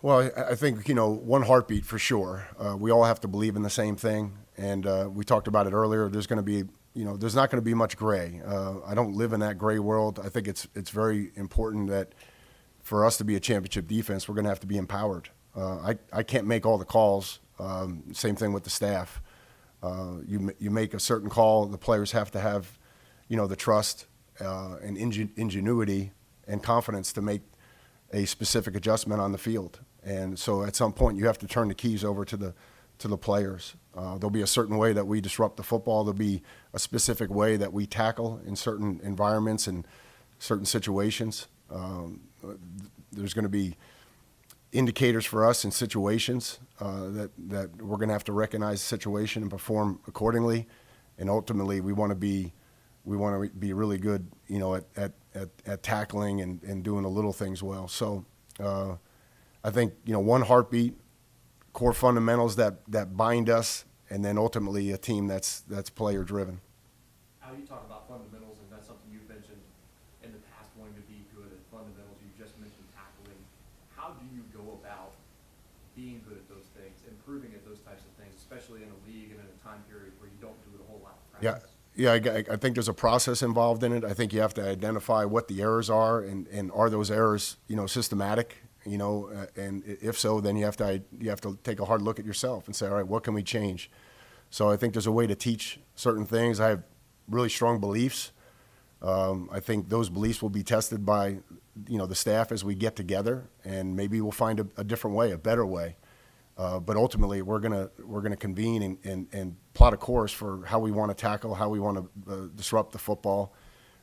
Well, I think, one heartbeat for sure. We all have to believe in the same thing. And we talked about it earlier. There's not going to be much gray. I don't live in that gray world. I think it's very important that for us to be a championship defense, we're going to have to be empowered. I can't make all the calls. Same thing with the staff. You make a certain call, the players have to have, the trust and ingenuity and confidence to make a specific adjustment on the field. And so at some point you have to turn the keys over to the players. There'll be a certain way that we disrupt the football. There'll be a specific way that we tackle in certain environments and certain situations. There's going to be indicators for us in situations that we're going to have to recognize the situation and perform accordingly. And ultimately, we want to be really good, at tackling and doing the little things well. So I think one heartbeat, core fundamentals that bind us, and then ultimately a team that's player driven. How you talk about fundamentals, and that's something you've mentioned in the past, wanting to be good at fundamentals. You just mentioned tackling. How do you go about being good at those things, improving at those types of things, especially in a league and in a time period where you don't do it a whole lot of practice? Yeah, I think there's a process involved in it. I think you have to identify what the errors are, and are those errors, systematic, and if so, then you have to take a hard look at yourself and say, all right, what can we change? So I think there's a way to teach certain things. I have really strong beliefs. I think those beliefs will be tested by, the staff as we get together, and maybe we'll find a different way, a better way. But ultimately, we're gonna convene and plot a course for how we want to tackle, how we want to disrupt the football.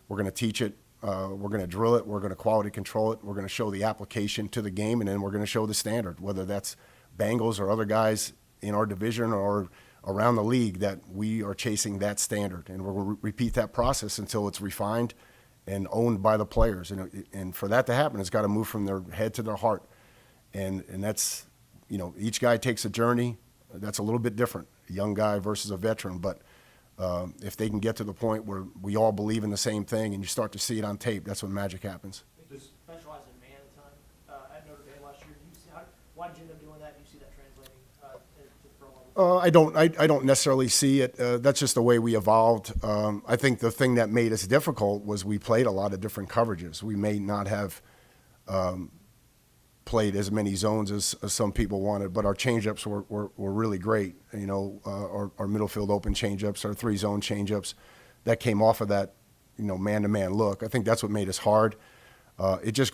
We're going to teach it. We're going to drill it. We're going to quality control it. We're going to show the application to the game, and then we're going to show the standard, whether that's Bengals or other guys in our division or around the league, that we are chasing that standard. And we're going to repeat that process until it's refined and owned by the players. And for that to happen, it's got to move from their head to their heart. And that's, each guy takes a journey that's a little bit different, a young guy versus a veteran. But if they can get to the point where we all believe in the same thing and you start to see it on tape, that's when magic happens. You specialize in man a ton at Notre Dame last year. Why did you end up doing that? Do you see that translating to pro level? I don't necessarily see it. That's just the way we evolved. I think the thing that made us difficult was we played a lot of different coverages. We may not have played as many zones as some people wanted, but our changeups were really great. Our middle field open changeups, our 3-zone changeups, that came off of that, man-to-man look. I think that's what made us hard. It just